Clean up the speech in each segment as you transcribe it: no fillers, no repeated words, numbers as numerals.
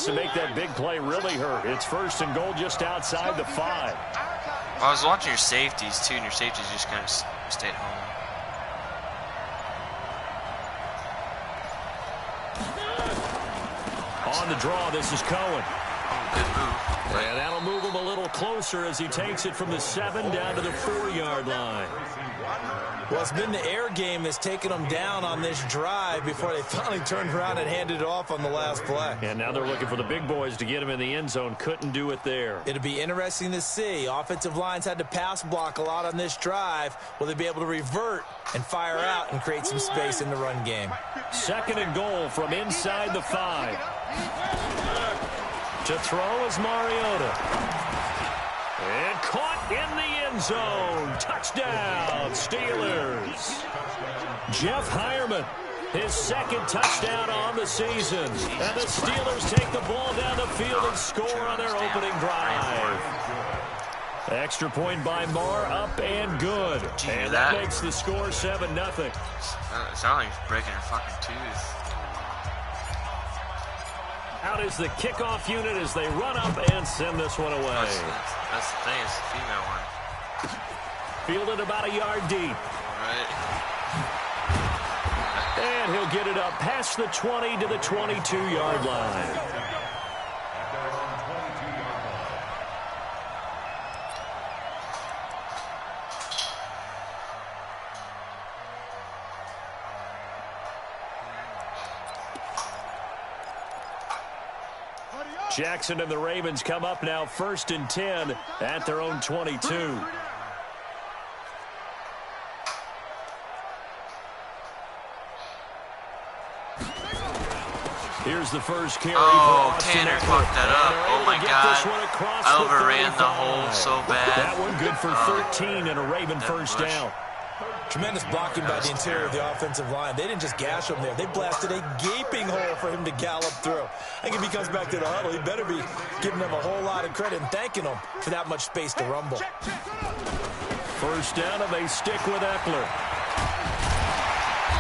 chance to make that big play really hurt. It's 1st and goal just outside the 5. Well, I was watching your safeties, too, and your safeties just kind of stayed home. On the draw, this is Cohen. Oh, good move. And that'll move him a little closer as he takes it from the 7 down to the 4-yard line. Well, it's been the air game that's taken them down on this drive before they finally turned around and handed it off on the last play. And now they're looking for the big boys to get him in the end zone. Couldn't do it there. It'll be interesting to see. Offensive lines had to pass block a lot on this drive. Will they be able to revert and fire out and create some space in the run game? 2nd and goal from inside the 5. To throw is Mariota. And caught in the end zone. Touchdown, Steelers. Jeff Hireman, his 2nd touchdown on the season. And the Steelers take the ball down the field and score on their opening drive. Extra point by Marr, up and good. And that makes the score 7-0. It sounds like he's breaking her fucking tooth. Out is the kickoff unit as they run up and send this one away. That's the thing, it's the female one. Fielded about a yard deep. All right. And he'll get it up past the 20 to the 22-yard line. Jackson and the Ravens come up now 1st and 10 at their own 22. Here's the first carry. Oh, Tanner fucked that up. Oh, my God. I overran the hole so bad. That one good for 13 and a Raven first down. Tremendous blocking by the interior of the offensive line. They didn't just gash him there. They blasted a gaping hole for him to gallop through. I think if he comes back to the huddle, he better be giving them a whole lot of credit and thanking them for that much space to rumble. First down, and they stick with Eckler.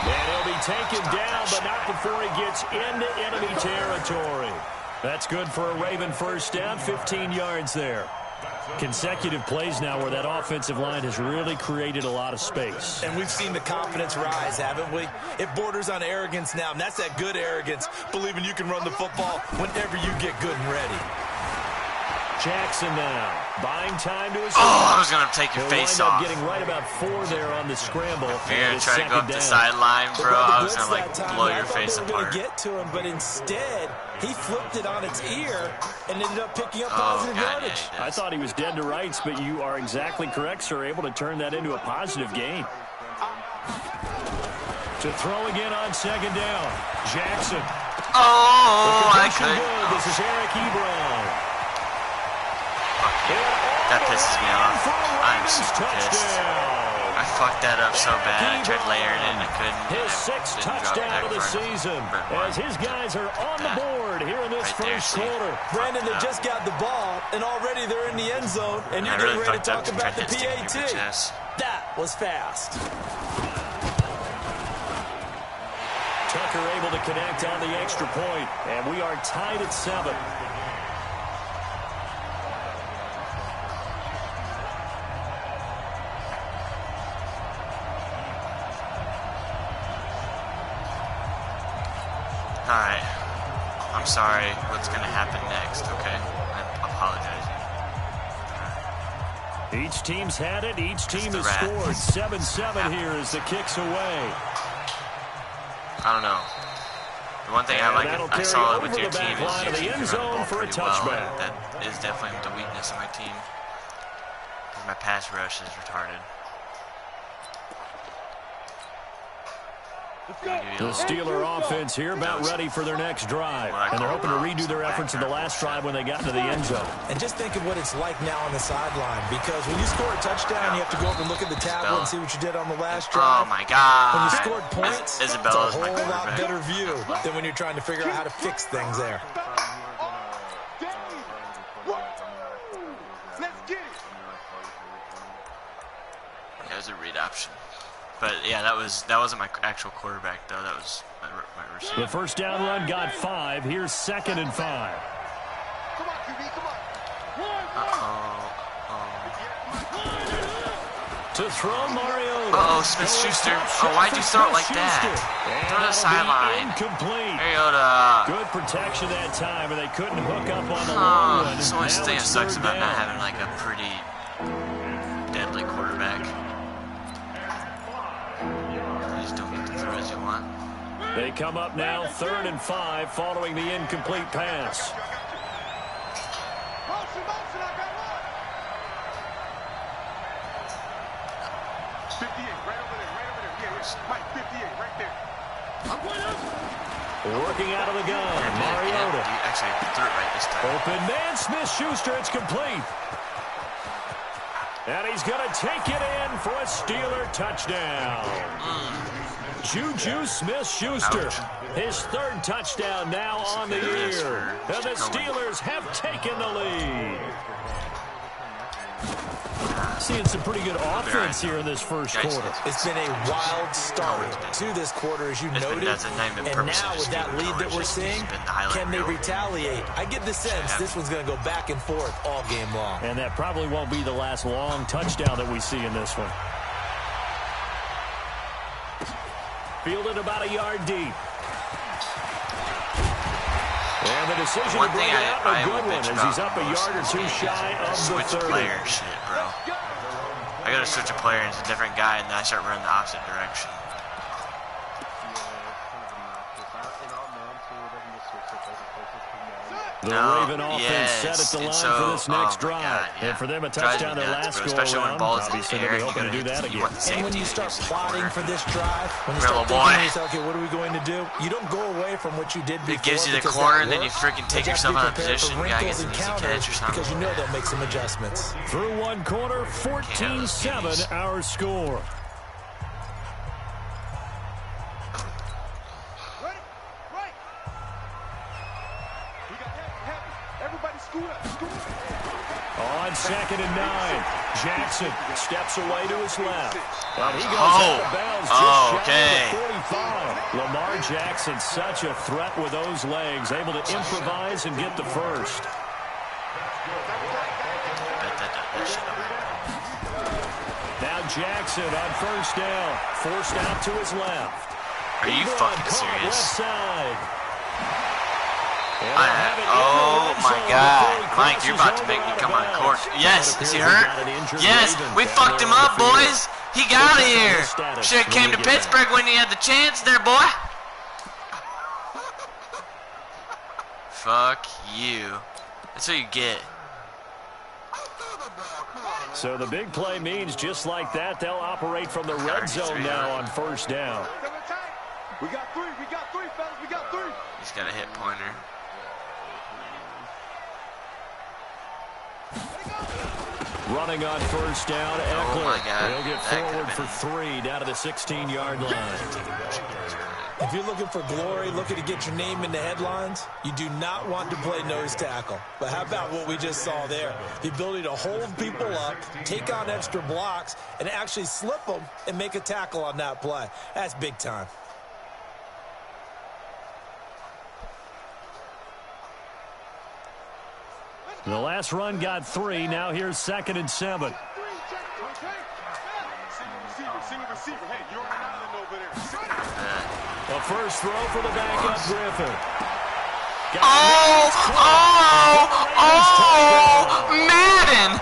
And he'll be taken down, but not before he gets into enemy territory. That's good for a Raven first down, 15 yards there. Consecutive plays now where that offensive line has really created a lot of space. And we've seen the confidence rise, haven't we? It borders on arrogance now, and that's that good arrogance, believing you can run the football whenever you get good and ready. Jackson now, buying time to his I was going to take your face off. Getting right about 4 there on the scramble. If you're going to try to go up the sideline, bro, I was going to, like, blow your face apart. Get to him, but instead, he flipped it on its ear and ended up picking up positive yardage. Yeah, I thought he was dead to rights, but you are exactly correct, sir. Able to turn that into a positive gain. To throw again on 2nd down. Jackson. Oh, I could. This is Eric Ebron. That pisses me off. I'm super pissed. I fucked that up so bad. I tried layering it and I couldn't. His 6th touchdown of the season as his guys are on the board here in this first quarter. Brandon, they just got the ball and already they're in the end zone and you're getting ready to talk about the PAT. That was fast. Tucker able to connect on the extra point, and we are tied at 7. Alright. I'm sorry what's going to happen next, okay? I'm apologizing. Each team's had it. Each team has scored. 7-7 here as the kick's away. I don't know. The one thing I saw it with your team is you run the ball pretty well. That is definitely the weakness of my team. Because my pass rush is retarded. The Steeler offense here about ready for their next drive. And they're hoping to redo their efforts in the last drive when they got into the end zone. And just think of what it's like now on the sideline. Because when you score a touchdown, you have to go up and look at the tablet and see what you did on the last drive. Oh, my God. When you scored points, it's a Isabella's whole lot better view than when you're trying to figure out how to fix things there. There's a read option. But yeah, that wasn't my actual quarterback though. That was my receiver. The first down run got 5. Here's 2nd and 5. Come on, QB, come on. To throw Mariota. Smith-Schuster. Oh, why'd you throw it like that? Throw to the sideline. Incomplete. Mariota. Good protection that time, and they couldn't hook up on the long one. So much thing that sucks about not having like a pretty deadly quarterback. You just don't get to throw as you want. They come up now 3rd and 5 following the incomplete pass. Motion, I got one. 58, right over there. Yeah, Mike, 58, right there. I'm going up. Working out of the gun, Mariota. You actually threw it right this time. Open man, Smith-Schuster, it's complete. And he's going to take it in for a Steeler touchdown. Juju Smith-Schuster, his 3rd touchdown now on the year. And the Steelers have taken the lead. Seeing some pretty good offense here in this first quarter. It's been a wild start to this quarter, as you noted. And now with that lead that we're seeing, can they retaliate? I get the sense this one's going to go back and forth all game long. And that probably won't be the last long touchdown that we see in this one. Fielded about a yard deep. And the decision to bring it out a good one as he's up a yard or 2 shy of the 30. Switch player shit, bro. I gotta switch a player and it's a different guy, and then I start running the opposite direction. The Raven offense set at the line for this next drive. And for them, a touchdown their last go especially when the ball is in the air, they're hoping to do that again. And when you start plotting for this drive, when you start thinking to yourself, okay, what are we going to do? You don't go away from what you did before. It gives you the corner, and then you freaking take yourself out of position. You gotta get some easy catch or something. Because you know they'll make some adjustments. Through one quarter, 14-7 our score. On 2nd and 9, Jackson steps away to his left. And he goes out of bounds just shy of the 45. Lamar Jackson, such a threat with those legs, able to improvise and get the first. Now Jackson on 1st down, forced out to his left. Are you fucking serious? Left side. Oh my God, Mike, you're about to make me come on court. Yes, is he hurt? Yes, we fucked him up, boys. He got out of here. Should have came to Pittsburgh when he had the chance there, boy. Fuck you. That's what you get. So the big play means just like that, they'll operate from the red zone now on 1st down. We got 3, fellas, we got 3. He's got a hit pointer. Running on 1st down, Eckler. Oh my God. He'll get forward for 3 down to the 16-yard line. If you're looking for glory, looking to get your name in the headlines, you do not want to play nose tackle. But how about what we just saw there? The ability to hold people up, take on extra blocks, and actually slip them and make a tackle on that play. That's big time. The last run got 3. Now here's 2nd and 7. The first throw for the backup Griffin. Madden!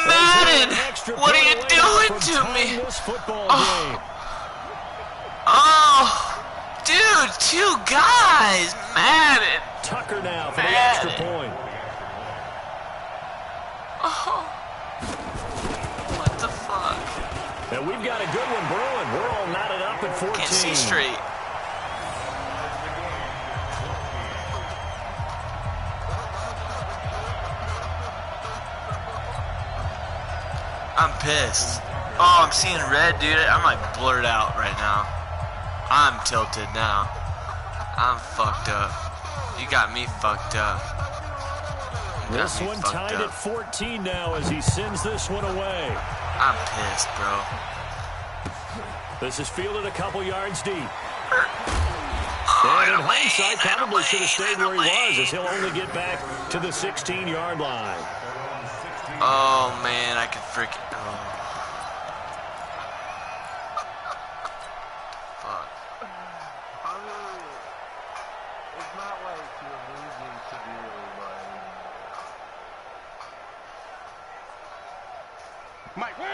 Madden! What are you doing to me? Dude, 2 guys! Madden! Tucker now for the extra point. What the fuck? And we've got a good one brewing. We're all knotted up at 14. Can't see straight. I'm pissed. Oh, I'm seeing red, dude. I might blurt out right now. I'm tilted now. I'm fucked up. You got me fucked up. This one tied at 14 now as he sends this one away. I'm pissed, bro. This is fielded a couple yards deep. Oh, and in hindsight, probably should have stayed where he was, as he'll only get back to the 16-yard line. Oh, man, I can freaking... Oh. Fuck. It's not like you're losing severely,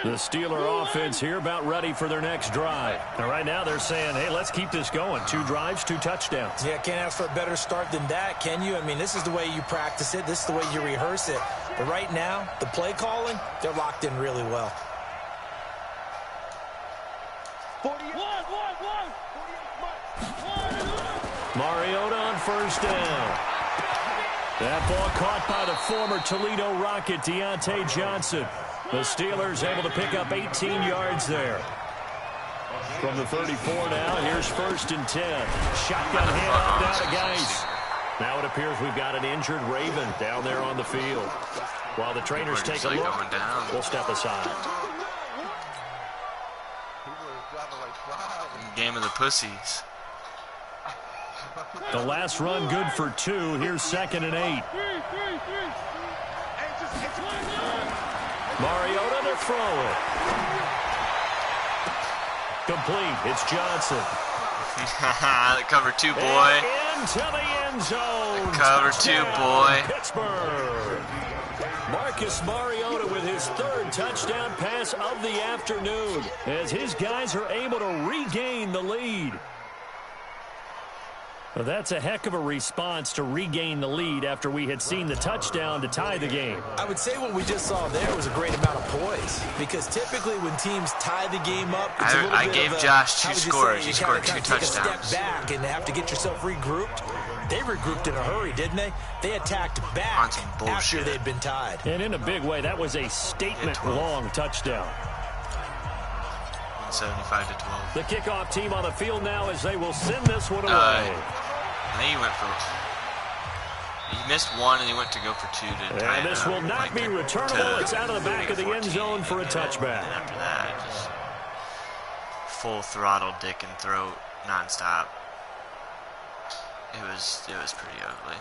The Steeler offense here about ready for their next drive. And right now they're saying, hey, let's keep this going. 2 drives, 2 touchdowns. Yeah, can't ask for a better start than that, can you? I mean, this is the way you practice it. This is the way you rehearse it. But right now, the play calling, they're locked in really well. 41. Mariota on first down. That ball caught by the former Toledo Rocket, Deontay Johnson. The Steelers able to pick up 18 yards there. From the 34 now, here's 1st and 10. Shotgun handoff down to Geis. Now it appears we've got an injured Raven down there on the field. While the trainers take a look, we'll step aside. Game of the pussies. The last run good for 2. Here's 2nd and 8. Mariota to throw it. Complete. It's Johnson. Cover 2, boy. And into the end zone. Cover 2, boy. Pittsburgh. Marcus Mariota with his 3rd touchdown pass of the afternoon as his guys are able to regain the lead. Well, that's a heck of a response to regain the lead after we had seen the touchdown to tie the game. I would say what we just saw there was a great amount of poise, because typically when teams tie the game up, it's a little bit I gave Josh 2 scores. He scored 2 touchdowns. Take a step back and have to get yourself regrouped. They regrouped in a hurry, didn't they? They attacked back after they'd been tied. And in a big way, that was a statement-long touchdown. 75-12. The kickoff team on the field now as they will send this one away. I think he went for... He missed 1 and he went to go for 2 to tie it. And this will not be returnable. It's out of the back of the end zone for a touchback. And after that, just full throttle dick and throat nonstop. It was pretty ugly.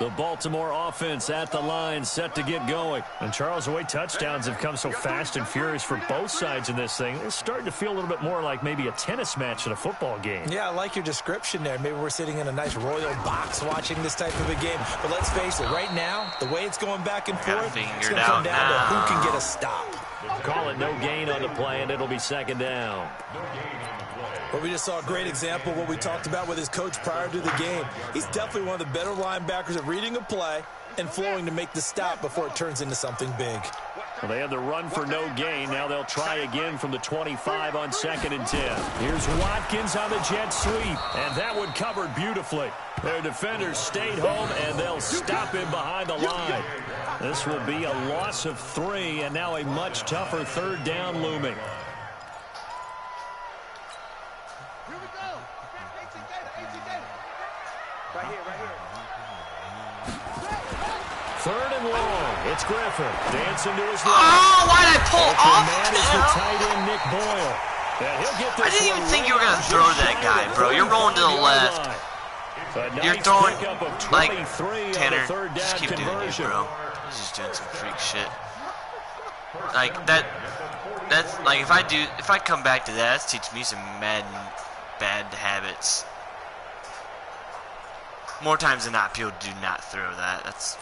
The Baltimore offense at the line, set to get going. And Charles, the way touchdowns have come so fast and furious for both sides in this thing, it's starting to feel a little bit more like maybe a tennis match in a football game. Yeah, I like your description there. Maybe we're sitting in a nice royal box watching this type of a game. But let's face it, right now, the way it's going back and forth, it's going to come down to who can get a stop. Call it no gain on the play, and it'll be 2nd down. But we just saw a great example of what we talked about with his coach prior to the game. He's definitely one of the better linebackers at reading a play and flowing to make the stop before it turns into something big. Well, they had the run for no gain. Now they'll try again from the 25 on 2nd and 10. Here's Watkins on the jet sweep, and that one covered beautifully. Their defenders stayed home, and they'll stop him behind the line. This will be a loss of 3, and now a much tougher 3rd down looming. Right here. 3rd and long. It's Griffin dancing to his right. Oh, why'd I pull off Man is the tight end, Nick Boyle. And he'll get this. I didn't even think you were going to throw that guy, bro. You're rolling to the left. You're throwing, like, Tanner, just keep doing it, bro. He's just doing some freak shit. Like, that's, like, if I come back to that, that's teaching me some bad habits. More times than not, people do not throw that.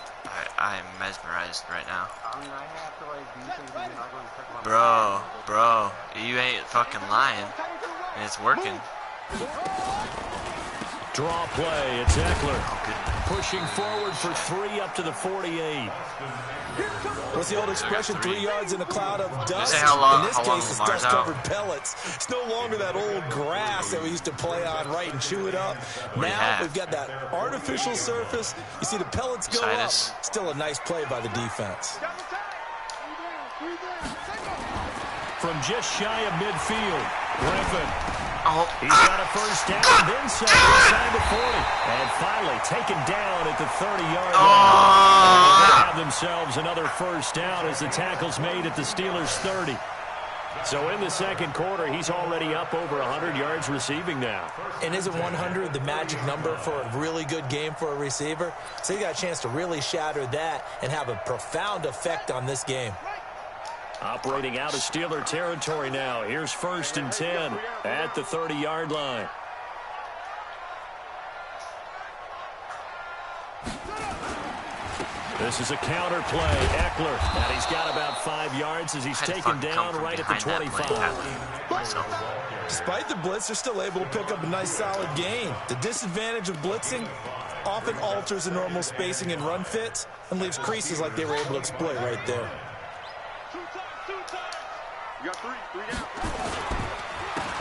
I am mesmerized right now. I mean, I have to, like, do things that you're not going to check my Bro, you ain't fucking lying. And it's working. Draw play. It's Eckler. Pushing forward for 3 up to the 48. What's the old expression, 3 yards in a cloud of dust? Say how long, in this how long case, it's Lamar's dust-covered pellets. It's no longer that old grass that we used to play on, right, and chew it up. Now we've got that artificial surface. You see the pellets go up. Still a nice play by the defense. From just shy of midfield, Griffin Oh. He's got a first down, then some inside the 40. And finally taken down at the 30-yard line. They have themselves another first down as the tackle's made at the Steelers' 30. So in the second quarter, he's already up over 100 yards receiving now. And isn't 100 the magic number for a really good game for a receiver? So you got a chance to really shatter that and have a profound effect on this game. Operating out of Steeler territory now. Here's 1st and 10 at the 30-yard line. This is a counter play. Eckler. And he's got about 5 yards as he's taken down right at the 25. Despite the blitz, they're still able to pick up a nice solid gain. The disadvantage of blitzing often alters the normal spacing and run fits and leaves creases like they were able to exploit right there. You got three down.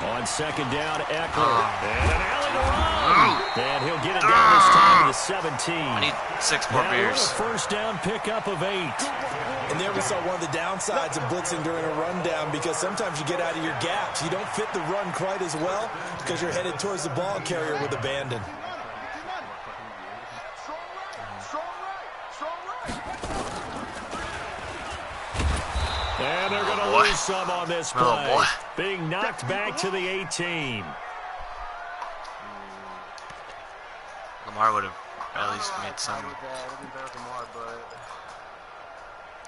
On 2nd down, Eckler. And an alley to run. And he'll get it down this time to the 17. I need 6 more beers. A first down pickup of 8. And there we saw one of the downsides of blitzing during a rundown because sometimes you get out of your gaps. You don't fit the run quite as well because you're headed towards the ball carrier with abandon. And they're going to lose some on this play. Being knocked back to the 18. Lamar would have at least made some.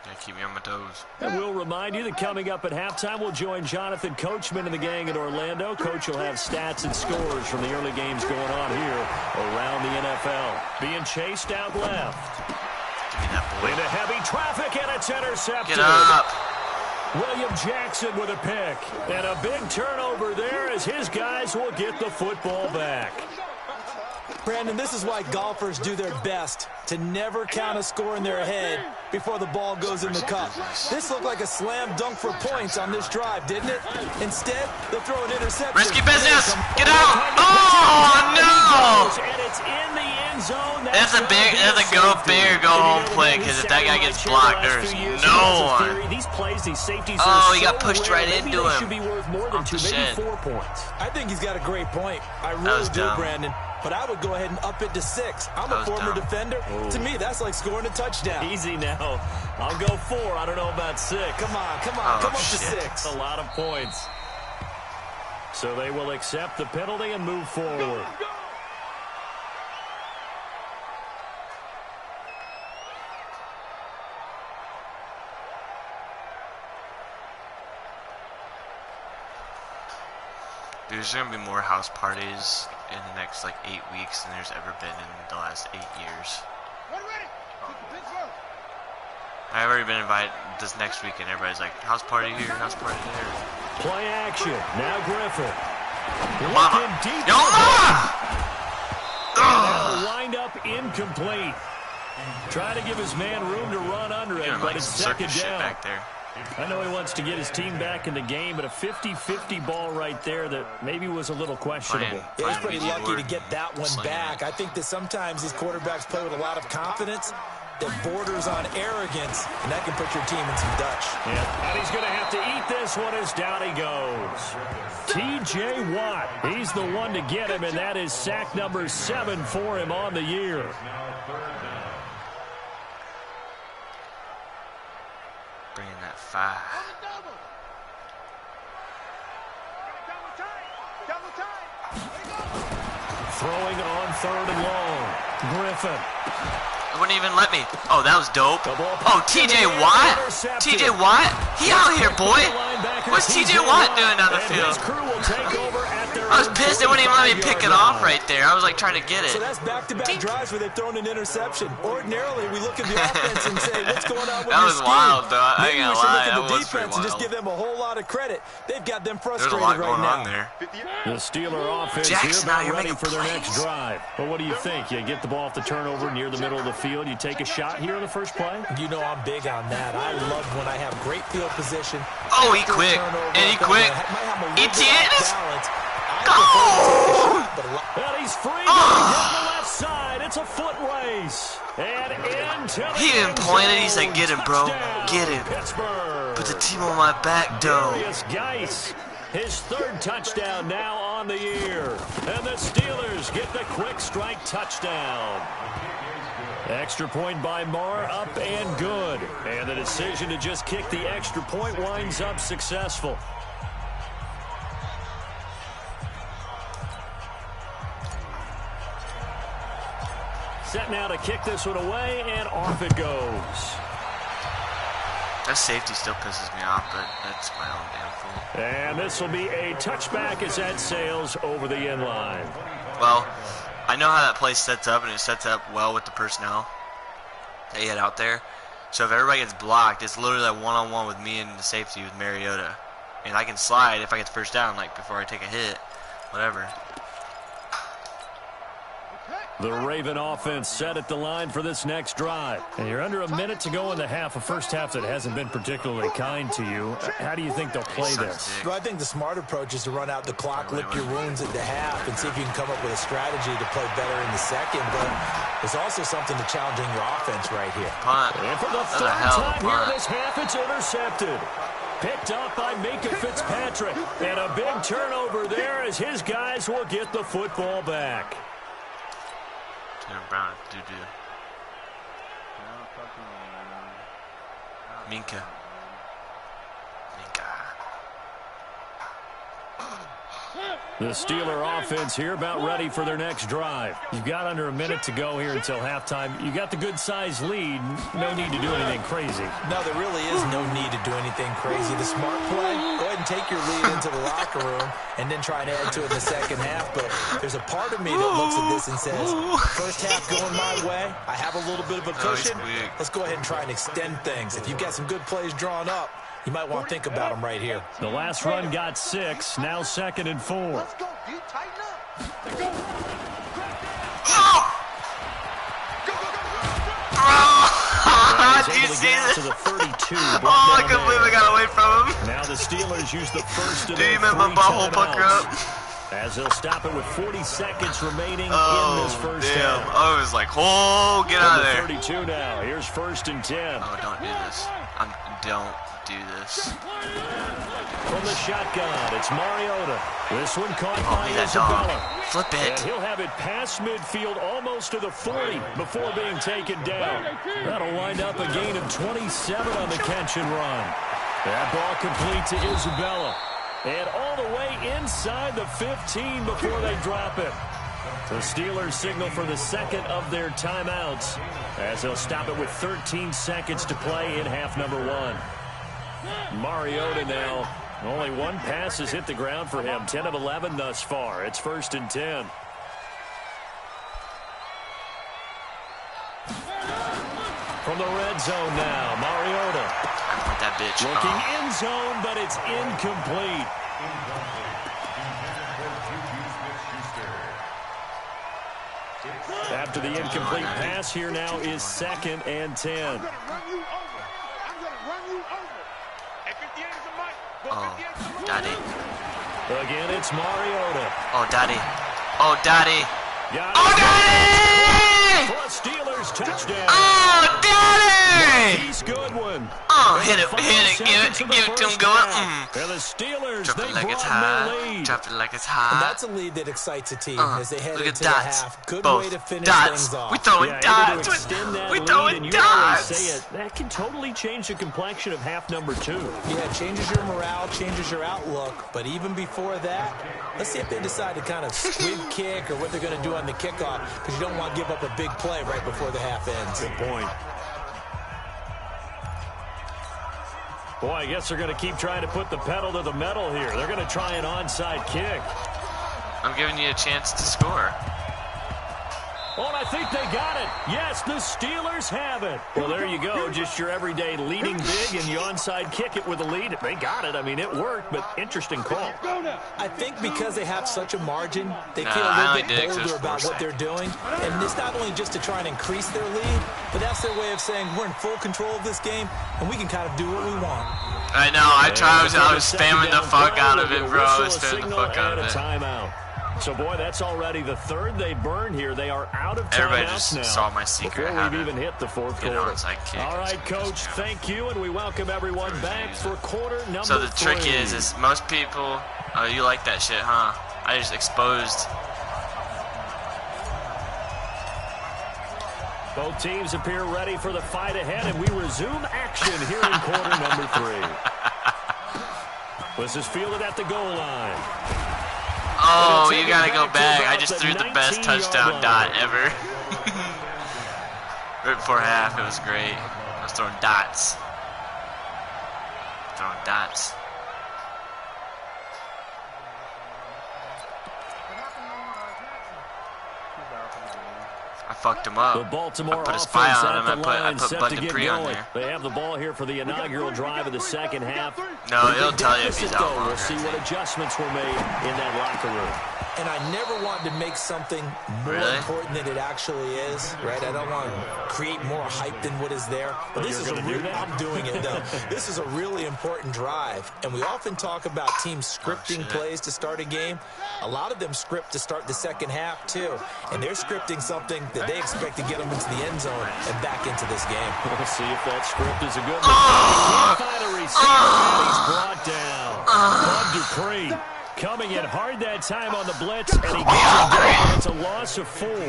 Gotta keep me on my toes. And we'll remind you that coming up at halftime, we'll join Jonathan Coachman and the gang in Orlando. Coach will have stats and scores from the early games going on here around the NFL. Being chased out left. Give me that boy. Into heavy traffic, and it's intercepted. Get up. William Jackson with a pick. And a big turnover there as his guys will get the football back. Brandon, this is why golfers do their best to never count a score in their head before the ball goes in the cup. This looked like a slam dunk for points on this drive, didn't it? Instead, they'll throw an interception. Risky business! Get out! Oh, no! And it's in the end zone. That's a go big or go home play because if that guy gets blocked, there's no one. These plays, these safeties oh, he got pushed right into him. Should be worth more than 2, maybe 4 points. I think he's got a great point. I really do, Brandon. But I would go ahead and up it to 6. I'm a former defender. Ooh. To me, that's like scoring a touchdown. Easy now. I'll go 4. I don't know about 6. Come on. Come up to 6. A lot of points. So they will accept the penalty and move forward. There's going to be more house parties in the next, 8 weeks than there's ever been in the last 8 years. I've already been invited this next weekend. Everybody's like, house party here, house party there. Play action. Now Griffin. Looking deep. Lined up incomplete. Trying to give his man room to run under it, but it's 2nd down. Back there. I know he wants to get his team back in the game, but a 50-50 ball right there that maybe was a little questionable. Yeah, he's pretty lucky to get that one back. I think that sometimes these quarterbacks play with a lot of confidence that borders on arrogance, and that can put your team in some Dutch. Yeah, and he's going to have to eat this one as down he goes. T.J. Watt, he's the one to get him, and that is sack number 7 for him on the year. Bringing that 5. Throwing on 3rd and long. Griffin. It wouldn't even let me. Oh, that was dope. Oh, T.J. Watt? T.J. Watt? He out here, boy. What's T.J. Watt doing on the field? I was pissed they wouldn't even let me pick it off right there. I was like trying to get it. So that's back-to-back drives where they've thrown an interception. Ordinarily, we look at the offense and say, what's going on with that your was scheme? wild, though. I Maybe ain't we gonna should lie. look at That the was defense and just give them a whole lot of credit. They've got them frustrated There's a lot right going now. on there. The Steeler offense Jackson, here you're ready for their plays. next drive. But what do you think? You get the ball off the turnover near the middle of the field. You take a shot here in the first play? You know I'm big on that. I love when I have great field position. Oh, he quick. And he quick. ETN. Oh! And he's free going down the left side. It's a foot race. And into the he even pointed. He's like, get him, bro. Get him. Pittsburgh. Put the team on my back, though. Guys. His third touchdown now on the year. And the Steelers get the quick strike touchdown. Extra point by Marr, up and good. And the decision to just kick the extra point winds up successful. Set now to kick this one away, and off it goes. That safety still pisses me off, but that's my own damn fault. And this will be a touchback as that sails over the end line. Well, I know how that play sets up, and it sets up well with the personnel they had out there. So if everybody gets blocked, it's literally like one-on-one with me and the safety with Mariota. And I can slide if I get the first down, like before I take a hit, whatever. The Raven offense set at the line for this next drive. And you're under a minute to go in the half, a first half that hasn't been particularly kind to you. How do you think they'll play this? Well, I think the smart approach is to run out the clock, lick your wounds at the half, and see if you can come up with a strategy to play better in the second. But there's also something to challenging your offense right here. Punt. And for the third time here in this half, it's intercepted. Picked up by Minka Fitzpatrick. And a big turnover there as his guys will get the football back. Brown, Minka. The Steeler offense here about ready for their next drive. You've got under a minute to go here until halftime. You got the good-sized lead. No need to do anything crazy. No, there really is no need to do anything crazy. The smart play, go ahead and take your lead into the locker room and then try and add to it in the second half. But there's a part of me that looks at this and says, first half going my way, I have a little bit of a cushion. Let's go ahead and try and extend things. If you've got some good plays drawn up, you might want to think about them right here. The last run got 6, now 2nd and 4. Let's go, D. Tighten up. Go. Did you see this? To the 32, I couldn't believe I got away from him. Now the Steelers use the first of Do you their remember 3 butthole pucker up? As they'll stop it with 40 seconds remaining in this first damn. half. I was like, oh, get out of there. 32 now. Here's 1st and 10. Oh, don't do this. Don't do this. From the shotgun, it's Mariota. This one caught by that dog. Isabella. Flip it. And he'll have it past midfield almost to the 40 before being taken down. That'll wind up a gain of 27 on the catch and run. That ball complete to Isabella. And all the way inside the 15 before they drop it. The Steelers signal for the second of their timeouts as they'll stop it with 13 seconds to play in half number 1. Mariota now. Only one pass has hit the ground for him. 10 of 11 thus far. It's 1st and 10. From the red zone now, Mariota. That bitch. Looking end zone, but it's incomplete. After the incomplete pass, here now is 2nd and 10. Oh, daddy. Again, it's Mariota. Oh, daddy. Oh, daddy. Oh, daddy! For a Steelers touchdown. Oh, daddy! He's good one. Oh, hit it, give it to him, going. And the Steelers, Drop they it like it's broaden their hot. lead. Drop it like it's And hot. that's a lead that excites a team as they head Look into at the dots. half. Good Both way to finish dots. things off. We throwing Yeah, able dots. to extend that We lead, throwing and you always dots. say it. That can totally change the complexion of half number 2. Yeah, it changes your morale, changes your outlook. But even before that, let's see if they decide to kind of squib kick or what they're going to do on the kickoff, because you don't want to give up a big play right before the half ends. Good point. Boy, I guess they're going to keep trying to put the pedal to the metal here. They're going to try an onside kick. I'm giving you a chance to score. Oh, and I think they got it. Yes, the Steelers have it. Well, there you go. Just your everyday leading big, and you onside kick it with a lead. They got it. I mean, it worked, but interesting call. I think because they have such a margin, they feel a little bit bolder about what they're doing. And it's not only just to try and increase their lead, but that's their way of saying we're in full control of this game, and we can kind of do what we want. I know. I was spamming the fuck out of it, bro. I was spamming the fuck out of it. Timeout. So, boy, that's already the third they burned here. They are out of timeouts now. Everybody just saw my secret. Before we've even hit the fourth quarter. Kick. All right, Coach, thank you, and we welcome everyone back for quarter number 3. So the trick is most people Oh, you like that shit, huh? I just exposed. Both teams appear ready for the fight ahead, and we resume action here in quarter number 3. This is fielded at the goal line. Oh, you gotta go back. I just threw the best touchdown dot ever. Right before half, it was great. I was throwing dots. Throwing dots. I fucked him up. The Baltimore I put a offense spy on him. I put Bud Dupree on there. They have the ball here for the inaugural drive of the second half. No, it'll tell you if he's out longer. We'll see what adjustments were made in that locker room. And I never wanted to make something more important than it actually is, right? I don't want to create more hype than what is there. But this is I'm doing it, though. This is a really important drive. And we often talk about teams scripting plays to start a game. A lot of them script to start the second half, too. And they're scripting something that they expect to get them into the end zone and back into this game. We'll see if that script is a good one. Can't find a receiver, and he's brought down. Bud Dupree coming in hard that time on the blitz, and he gets it down. It's a loss of 4. Ever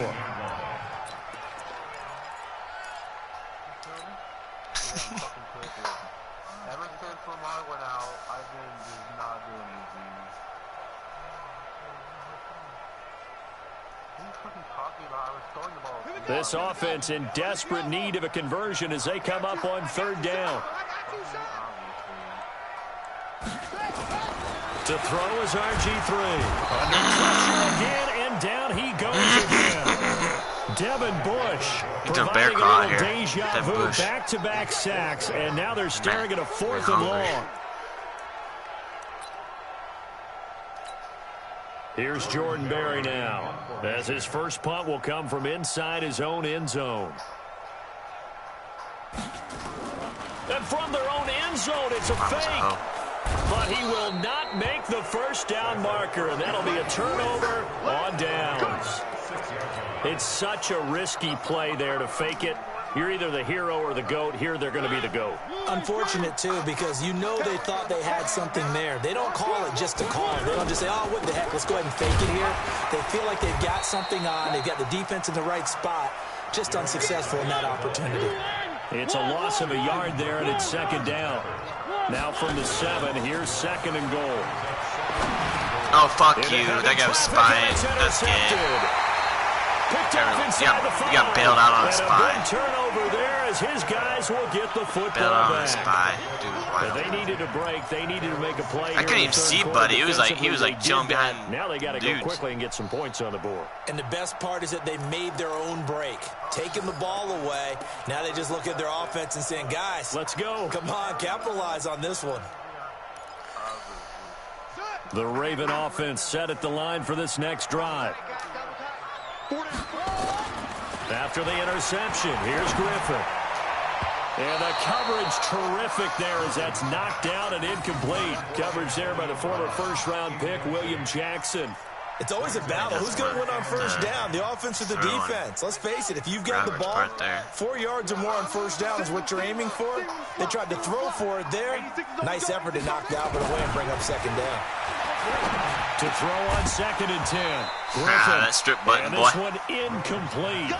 since Lamar went out, I've been just not doing anything. What are you fucking talking about? I was throwing the ball. This offense in desperate need of a conversion as they come up on 3rd down. To throw is RG3. Under pressure again, and down he goes again. Devin Bush providing a little deja vu, back-to-back sacks, and now they're staring at a 4th and long. Here's Jordan Berry now, as his first punt will come from inside his own end zone. And from their own end zone, it's a fake. But he will not make the first down marker, and that'll be a turnover on downs. It's such a risky play there to fake it. You're either the hero or the GOAT. Here they're going to be the GOAT. Unfortunate, too, because you know they thought they had something there. They don't call it just to call it. They don't just say, oh, what the heck, let's go ahead and fake it here. They feel like they've got something on. They've got the defense in the right spot. Just unsuccessful in that opportunity. It's a loss of a yard there, and it's 2nd down. Now from the 7, here's 2nd and goal. Oh, fuck you. That guy was spying. That's good. You got bailed out on a spy. Turnover there as his guys will get the football bailed out on a back. spy. Dude, wow. They needed a break. They needed to make a play. I couldn't even see Buddy. He was like chilling behind. Now they got to go quickly and get some points on the board. And the best part is that they made their own break, taking the ball away. Now they just look at their offense and saying, guys, let's go. Come on, capitalize on this one. The Raven offense set at the line for this next drive. After the interception, here's Griffin. And the coverage terrific there as that's knocked down and incomplete. Coverage there by the former first-round pick, William Jackson. It's always a battle. Who's going to win on first down, the offense or the defense? Let's face it, if you've got the ball, 4 yards or more on first down is what you're aiming for. They tried to throw for it there. Nice effort to knock down, but away and bring up 2nd down. To throw on 2nd and 10. That strip button, boy. This one incomplete.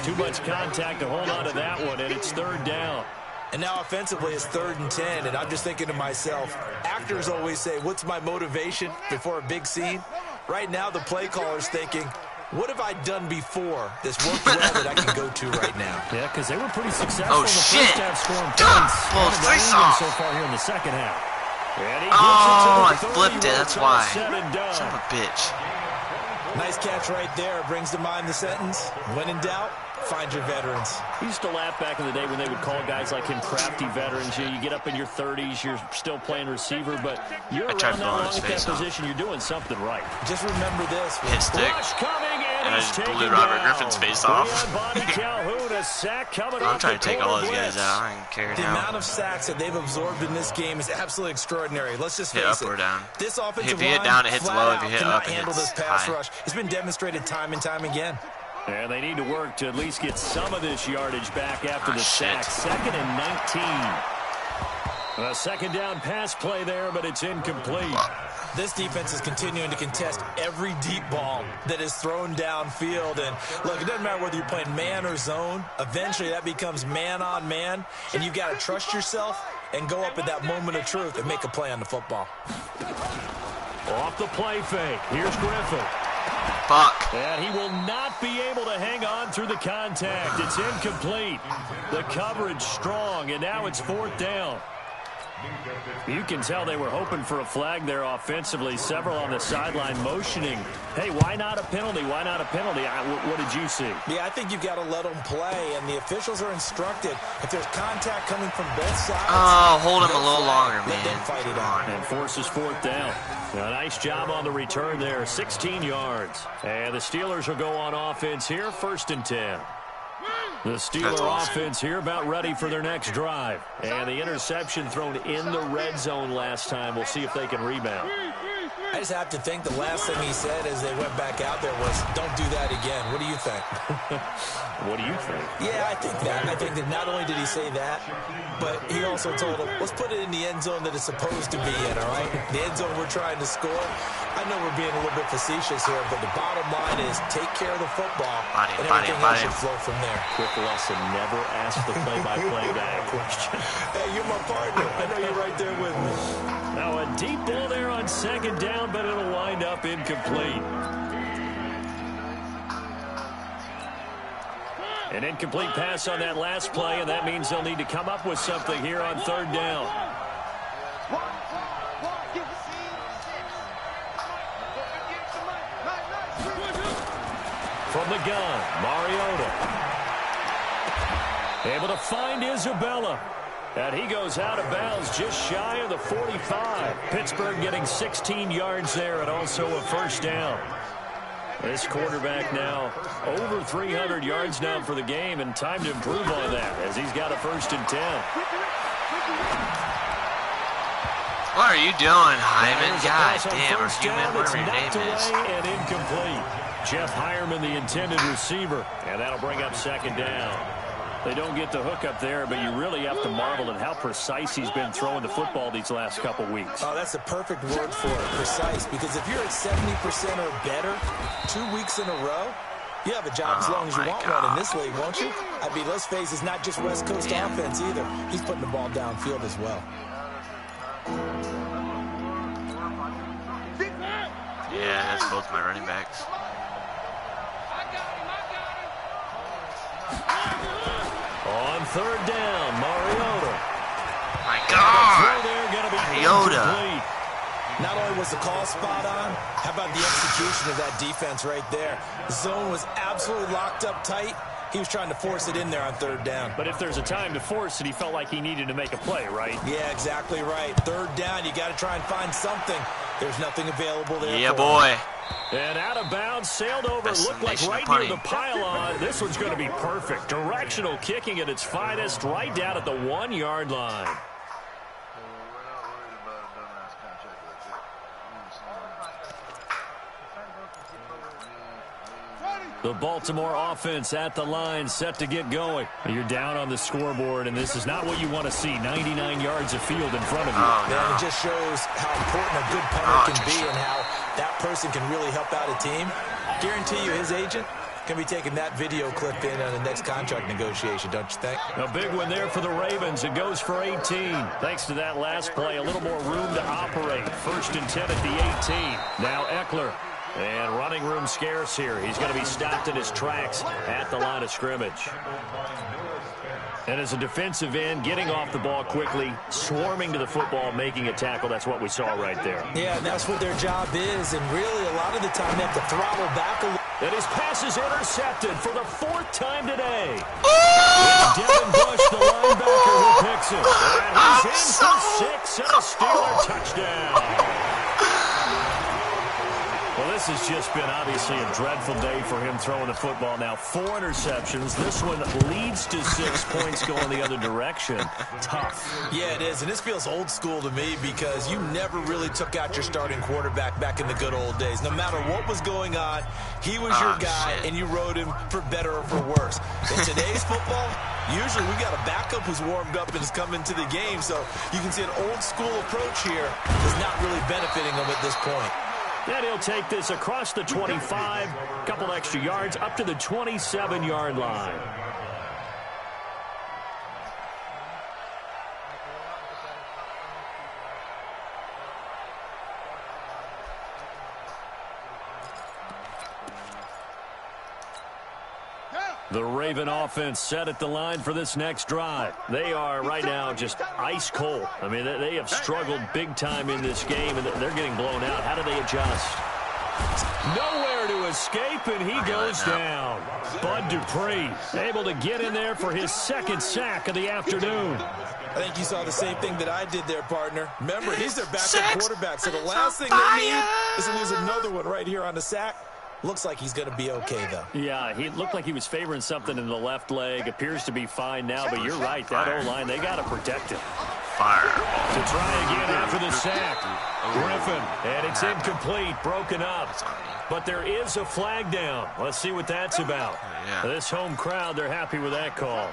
Too much contact to hold on to that one, and it's 3rd down. And now offensively it's 3rd and 10, and I'm just thinking to myself, actors always say, what's my motivation before a big scene? Right now the play caller's thinking, what have I done before this worked well that I can go to right now? Yeah, because they were pretty successful in the first half scoring points. So far here in the second half. Oh, I flipped it. That's why. Son of a bitch. Nice catch right there. Brings to mind the sentence, when in doubt, find your veterans. He used to laugh back in the day when they would call guys like him crafty veterans. You get up in your 30s, you're still playing receiver, but you're around that long at that position, you're doing something right. Just remember this. Hit stick. And I just blew Robert Griffin's face off. I'm trying to take all those guys out. I don't care now. The amount of sacks that they've absorbed in this game is absolutely extraordinary. Let's just face it. Hit up or down. This offensive if you hit down, it hits low. If you hit up, it handle hits this pass high. rush. It's been demonstrated time and time again. And they need to work to at least get some of this yardage back after the sack. 2nd and 19. A 2nd down pass play there, but it's incomplete. This defense is continuing to contest every deep ball that is thrown downfield. And look, it doesn't matter whether you're playing man or zone. Eventually, that becomes man on man, and you've got to trust yourself and go up at that moment of truth and make a play on the football. Off the play fake. Here's Griffin. Fuck. And he will not be able to hang on through the contact. It's incomplete. The coverage strong, and now it's 4th down. You can tell they were hoping for a flag there offensively. Several on the sideline motioning, hey, why not a penalty? Why not a penalty? What did you see? Yeah, I think you've got to let them play, and the officials are instructed. If there's contact coming from both sides, hold him a little longer, man. Let them fight it out. And forces 4th down. A nice job on the return there, 16 yards. And the Steelers will go on offense here, 1st and 10. The Steeler offense here about ready for their next drive. And the interception thrown in the red zone last time. We'll see if they can rebound. I just have to think the last thing he said as they went back out there was, don't do that again. What do you think? What do you think? Yeah, I think that. I think that not only did he say that, but he also told him, let's put it in the end zone that it's supposed to be in, all right? The end zone we're trying to score. I know we're being a little bit facetious here, but the bottom line is take care of the football, and everything else should flow from there. Quick lesson, never ask the play-by-play guy a question. Hey, you're my partner. I know you're right there with me. Now a deep ball there on 2nd down, but it'll wind up incomplete. An incomplete pass on that last play, and that means they'll need to come up with something here on 3rd down. From the gun, Mariota. Able to find Isabella. And he goes out of bounds just shy of the 45. Pittsburgh getting 16 yards there and also a 1st down. This quarterback now over 300 yards now for the game, and time to improve on that as he's got a 1st and 10. What are you doing, Hyman? God damn, or Human, whatever your name is. And incomplete. Jeff Hireman, the intended receiver, and that'll bring up 2nd down. They don't get the hook up there, but you really have to marvel at how precise he's been throwing the football these last couple weeks. Oh, that's a perfect word for it, precise, because if you're at 70% or better 2 weeks in a row, you have a job as long as you want one in this league, won't you? I mean, let's face it, it's not just West Coast offense either. He's putting the ball downfield as well. Yeah, that's both my running backs. On 3rd down, Mariota. My God! Mariota. Not only was the call spot on, how about the execution of that defense right there? The zone was absolutely locked up tight. He was trying to force it in there on 3rd down. But if there's a time to force it, he felt like he needed to make a play, right? Yeah, exactly right. 3rd down, you got to try and find something. There's nothing available there. Yeah, boy. And out of bounds, sailed over, looked like right near the pylon. This one's going to be perfect. Directional kicking at its finest, right down at the 1-yard line. The Baltimore offense at the line, set to get going. You're down on the scoreboard, and this is not what you want to see. 99 yards of field in front of you. Man, it just shows how important a good punter can be and how that person can really help out a team. Guarantee you his agent can be taking that video clip in on the next contract negotiation, don't you think? A big one there for the Ravens. It goes for 18. Thanks to that last play, a little more room to operate. 1st and 10 at the 18. Now Eckler. And running room scarce here. He's going to be stopped in his tracks at the line of scrimmage. And as a defensive end, getting off the ball quickly, swarming to the football, making a tackle, that's what we saw right there. Yeah, and that's what their job is. And really, a lot of the time, they have to throttle back a little. And his pass is intercepted for the 4th time today. It's Devin Bush, the linebacker, who picks it. And he's in for 6 and a Steeler touchdown. Well, this has just been obviously a dreadful day for him throwing the football. Now 4 interceptions. This one leads to 6 points going the other direction. Tough. Yeah, it is. And this feels old school to me because you never really took out your starting quarterback back in the good old days. No matter what was going on, he was your guy, and you rode him for better or for worse. In today's football, Usually we got a backup who's warmed up and has come into the game, so you can see an old-school approach here is not really benefiting him at this point. And he'll take this across the 25, a couple extra yards, up to the 27-yard line. The Raven offense set at the line for this next drive. They are right now just ice cold. I mean, they have struggled big time in this game, and they're getting blown out. How do they adjust? Nowhere to escape, and he goes down. Bud Dupree able to get in there for his second sack of the afternoon. I think you saw the same thing that I did there, partner. Remember, he's their backup quarterback, so the last thing they need is to lose another one right here on the sack. Looks like he's going to be okay, though. Yeah, he looked like he was favoring something in the left leg. Appears to be fine now, but you're right. That O-line, they got to protect him. Fire. To try again after the sack. Griffin, and it's incomplete, broken up. But there is a flag down. Let's see what that's about. This home crowd, they're happy with that call.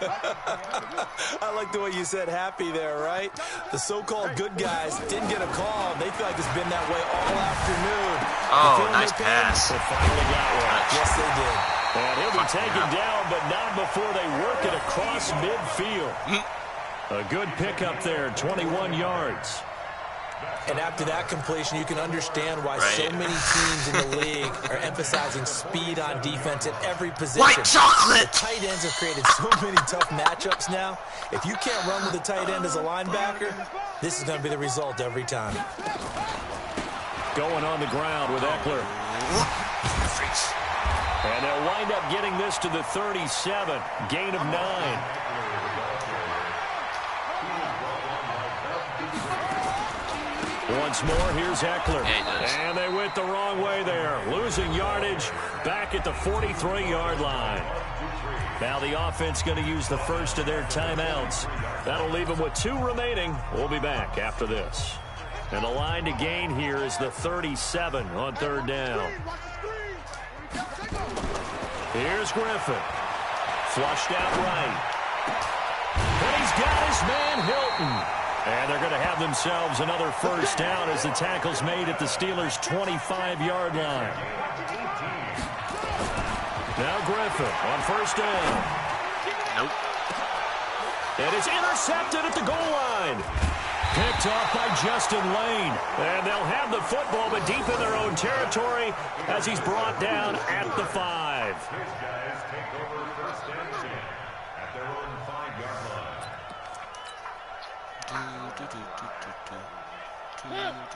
I like the way you said happy there, right? The so-called good guys didn't get a call. They feel like it's been that way all afternoon. Oh, nice pass. They finally got one. Yes, they did. And he'll be taken down, but not before they work it across midfield. A good pickup there, 21 yards. And after that completion, you can understand why so many teams in the league are emphasizing speed on defense at every position. White chocolate! The tight ends have created so many tough matchups now. If you can't run with a tight end as a linebacker, this is going to be the result every time. Going on the ground with Eckler. And they'll wind up getting this to the 37. Gain of 9. Once more, here's Eckler. And they went the wrong way there. Losing yardage back at the 43-yard line. Now the offense going to use the first of their timeouts. That'll leave them with 2 remaining. We'll be back after this. And the line to gain here is the 37 on 3rd down. Here's Griffin. Flushed out right. And he's got his man Hilton. And they're going to have themselves another first down as the tackle's made at the Steelers' 25-yard line. Now Griffin on 1st down. Nope. And it's intercepted at the goal line. Picked off by Justin Lane. And they'll have the football, but deep in their own territory as he's brought down at the 5.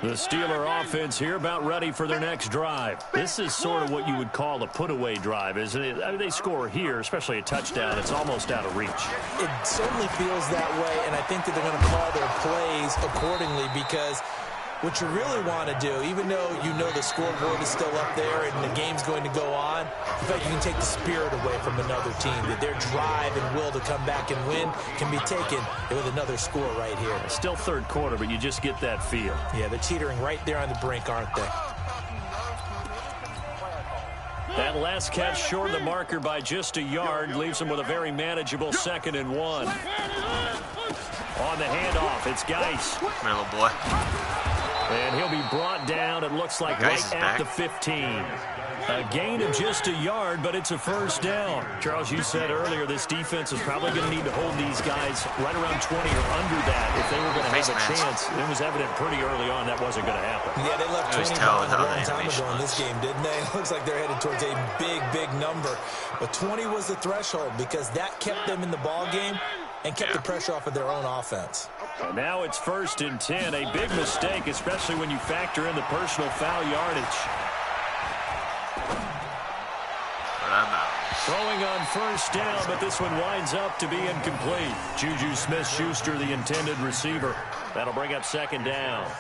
The Steeler offense here about ready for their next drive. This is sort of what you would call a put-away drive, isn't it? I mean, they score here, especially a touchdown. It's almost out of reach. It certainly feels that way, and I think that they're going to call their plays accordingly because what you really want to do, even though you know the scoreboard is still up there and the game's going to go on, in fact, you can take the spirit away from another team, that their drive and will to come back and win can be taken with another score right here. Still 3rd quarter, but you just get that feel. Yeah, they're teetering right there on the brink, aren't they? That last catch short of the marker by just a yard leaves them with a very manageable 2nd and 1. On the handoff, it's Geis. Little boy. And he'll be brought down, it looks like, right at the 15. A gain of just a yard, but it's a first down. Charles, you said earlier this defense is probably going to need to hold these guys right around 20 or under that if they were going to have a chance. It was evident pretty early on that wasn't going to happen. Yeah, they left 20 behind a long time ago in this game, didn't they? It looks like they're headed towards a big, big number. But 20 was the threshold because that kept them in the ball game and kept the pressure off of their own offense. And now it's 1st and 10. A big mistake, especially when you factor in the personal foul yardage. Throwing on 1st down, but this one winds up to be incomplete. Juju Smith-Schuster, the intended receiver. That'll bring up 2nd down.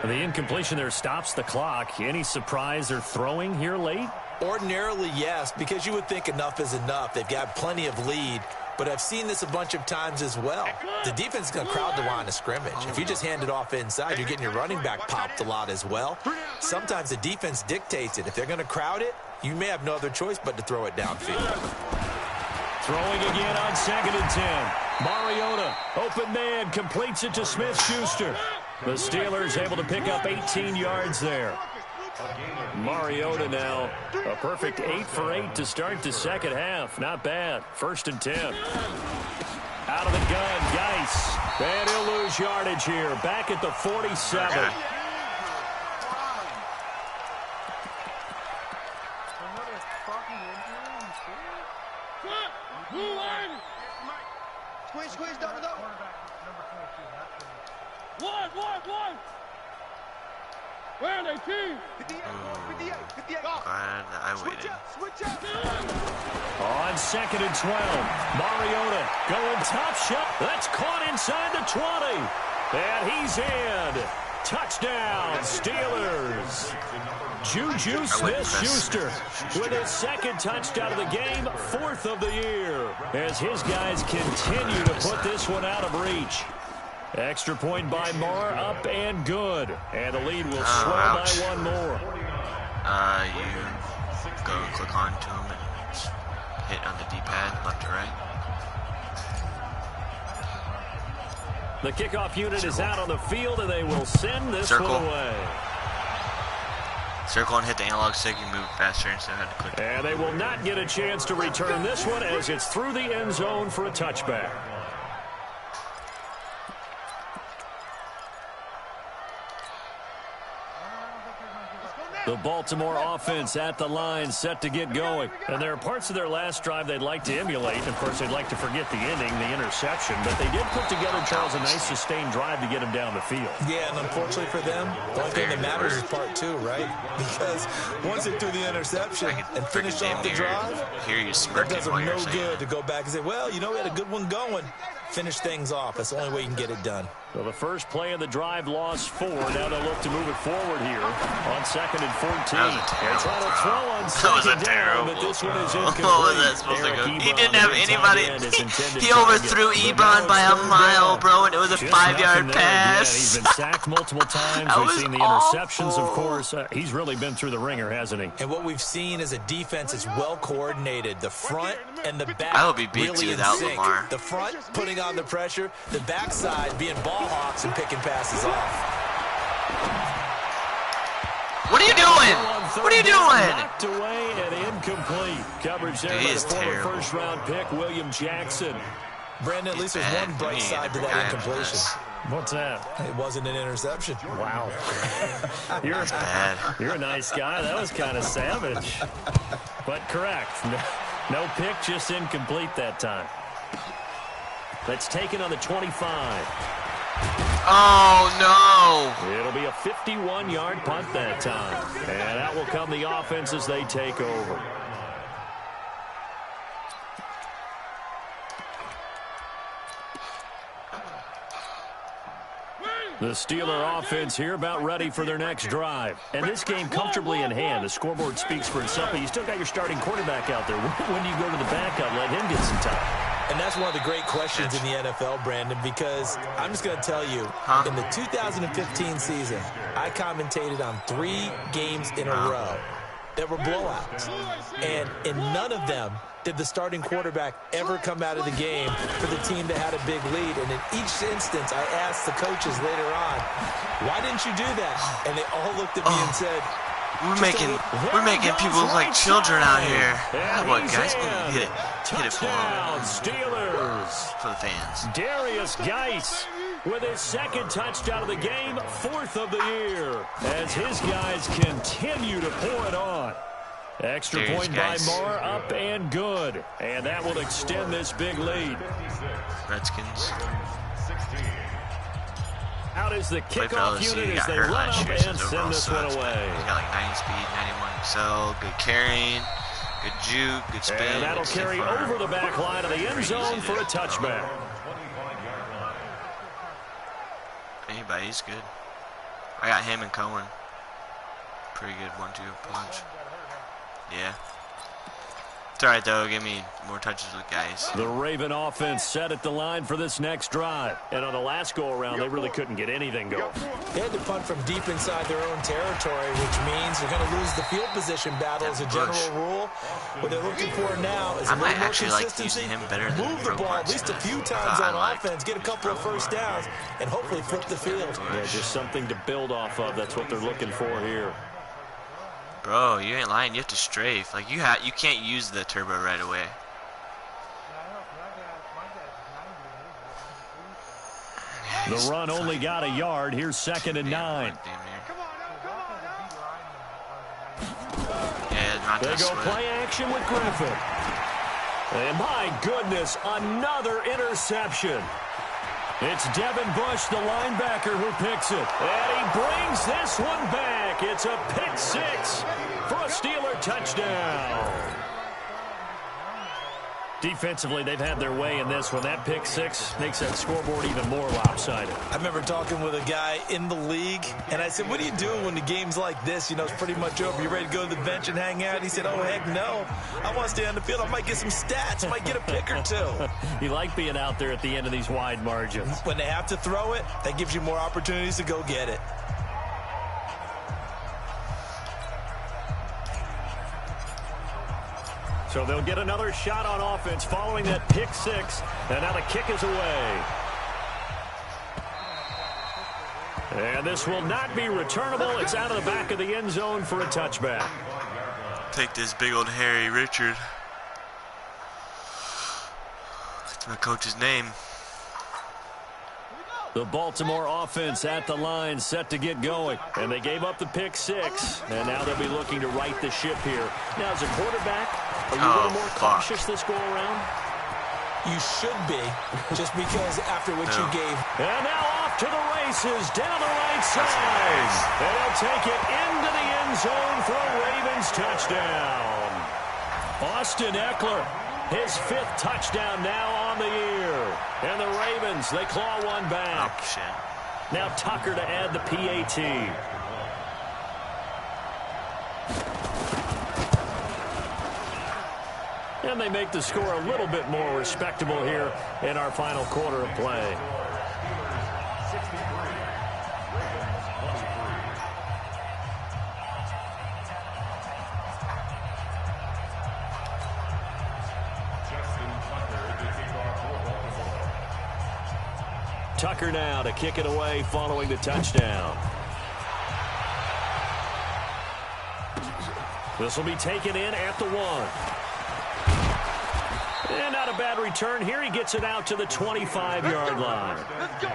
The incompletion there stops the clock. Any surprise they're throwing here late? Ordinarily, yes, because you would think enough is enough. They've got plenty of lead. But I've seen this a bunch of times as well. The defense is going to crowd the line of scrimmage. If you just hand it off inside, you're getting your running back popped a lot as well. Sometimes the defense dictates it. If they're going to crowd it, you may have no other choice but to throw it downfield. Throwing again on 2nd and 10. Mariota, open man, completes it to Smith-Schuster. The Steelers able to pick up 18 yards there. Mariota now a perfect 8 for 8 to start the second half. Not bad. 1st and 10. Out of the gun, Geis. And he'll lose yardage here. Back at the 47. Squeeze, double. One. Where are they, team? 58. Glad I waited. Switch up. On 2nd and 12, Mariota going top shot. That's caught inside the 20. And he's in. Touchdown, Steelers. Juju Smith-Schuster with his 2nd touchdown of the game, 4th of the year, as his guys continue to put this one out of reach. Extra point by Marr, up and good. And the lead will swell by one more. You go and click on to him and hit on the D-pad, left to right. The kickoff unit is out on the field, and they will send this one away. Circle and hit the analog stick, you move faster instead of having to click. And they will not get a chance to return this one as it's through the end zone for a touchback. The Baltimore offense at the line, set to get going. And there are parts of their last drive they'd like to emulate. Of course, they'd like to forget the ending, the interception. But they did put together, Charles, a nice sustained drive to get him down the field. Yeah, and unfortunately for them, the only thing that matters is part 2, right? Because once they threw the interception and finished off the drive, it does them no good to go back and say, well, you know, we had a good one going. Finish things off. That's the only way you can get it done. So the first play of the drive lost 4. Now they'll look to move it forward here on 2nd and 14. They're trying to throw on 2nd down, but this one is incomplete. What was that supposed to go? He didn't have anybody. He overthrew Ebron by a mile, bro, and it was a 5-yard pass. He's been sacked multiple times. We've seen the interceptions, of course. He's really been through the ringer, hasn't he? And what we've seen is a defense is well coordinated. The front and the back I would be beat really without in sync. Lamar. The front putting on the pressure, the backside being ball hawks and picking passes off. What are you doing? What are you doing? Knocked away and incomplete. Coverage there by the former first-round pick, William Jackson. Brandon, at least there's one bright side to that incompletion. What's that? It wasn't an interception. Wow. You're a nice guy. That was kind of savage. But correct. No pick, just incomplete that time. That's taken on the 25. Oh, no. It'll be a 51-yard punt that time. And out will come the offense as they take over. The Steeler offense here about ready for their next drive. And this game comfortably in hand. The scoreboard speaks for itself, but you still got your starting quarterback out there. When do you go to the backup, let him get some time? And that's one of the great questions in the NFL, Brandon, because I'm just going to tell you, in the 2015 season, I commentated on 3 games in a row that were blowouts. And in none of them did the starting quarterback ever come out of the game for the team that had a big lead. And in each instance, I asked the coaches later on, why didn't you do that? And they all looked at me and said, we're making people look like children out here. Come on, guys, hit it. Hit it for them. Steelers. For the fans. Darius Geis with his 2nd touchdown of the game, 4th of the year, as his guys continue to pour it on. Extra point by Marr, up and good. And that will extend this big lead. Redskins. Out is the kickoff unit as they run up and send this one away. He's got like 90 speed, 91 excel, good carrying, good juke, good spin. And that'll carry over the back line of the end zone for a touchback. Anybody's good. I got him and Cohen. Pretty good 1-2 punch. Yeah. It's all right, though. Give me more touches with guys. The Raven offense set at the line for this next drive. And on the last go-around, they really couldn't get anything going. They had to punt from deep inside their own territory, which means they're going to lose the field position battle as a general rule. What they're looking for now is a little more consistency. Using him better than move the ball at least a few times on offense, get a couple of first downs, and hopefully flip the field. Yeah, just something to build off of. That's what they're looking for here. Bro, you ain't lying. You have to strafe. Like you can't use the turbo right away. The run only got a yard. Here's 2nd and 9. Yeah, they go play action with Griffin. And my goodness, another interception. It's Devin Bush, the linebacker, who picks it. And he brings this one back. It's a pick 6 for a Steeler touchdown. Defensively, they've had their way in this one. That pick 6 makes that scoreboard even more lopsided. I remember talking with a guy in the league, and I said, what are you doing when the game's like this? You know, it's pretty much over. You ready to go to the bench and hang out? He said, oh, heck no. I want to stay on the field. I might get some stats. I might get a pick or two. You like being out there at the end of these wide margins. When they have to throw it, that gives you more opportunities to go get it. So they'll get another shot on offense following that pick 6. And now the kick is away. And this will not be returnable. It's out of the back of the end zone for a touchback. Take this big old Harry Richard. That's my coach's name. The Baltimore offense at the line, set to get going. And they gave up the pick 6. And now they'll be looking to right the ship here. Now, as a quarterback, are you a little more cautious this go-around? You should be, just because after what you gave. And now off to the races, down the right side. And he'll take it into the end zone for a Ravens touchdown. Austin Eckler, his 5th touchdown now on the year. And the Ravens, they claw one back. Oh, shit. Now Tucker to add the PAT. And they make the score a little bit more respectable here in our final quarter of play. Tucker now to kick it away following the touchdown. This will be taken in at the 1. And not a bad return here. He gets it out to the 25-yard line. Let's go.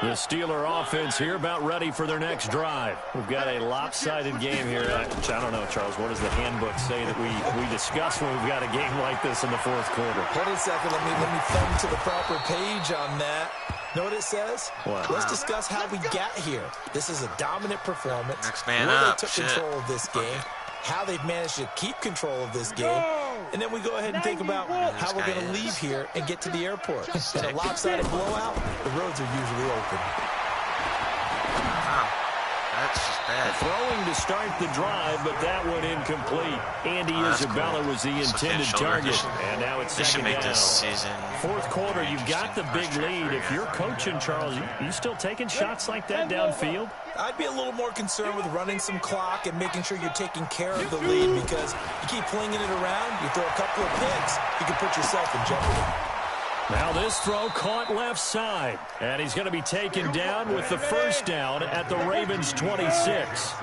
The Steeler offense here about ready for their next drive. We've got a lopsided game here. Which I don't know, Charles. What does the handbook say that we discuss when we've got a game like this in the 4th quarter? Hold on a second. Let me thumb to the proper page on that. Know what it says? What? Let's discuss how we got here. This is a dominant performance. Next man where up. they took control of this game. How they've managed to keep control of this game. And then we go ahead and think about how we're going to leave here and get to the airport. In a lopsided blowout, the roads are usually open. Wow. That's just bad. Throwing to start the drive, but that one incomplete. Andy Isabella was the intended target. And now it's second down. They should make this season. 4th quarter, you've got the big lead. If you're coaching, Charles, you still taking shots like that downfield? I'd be a little more concerned with running some clock and making sure you're taking care of the lead, because you keep flinging it around, you throw a couple of picks, you can put yourself in jeopardy. Now this throw caught left side. And he's going to be taken down with the first down at the Ravens' 26.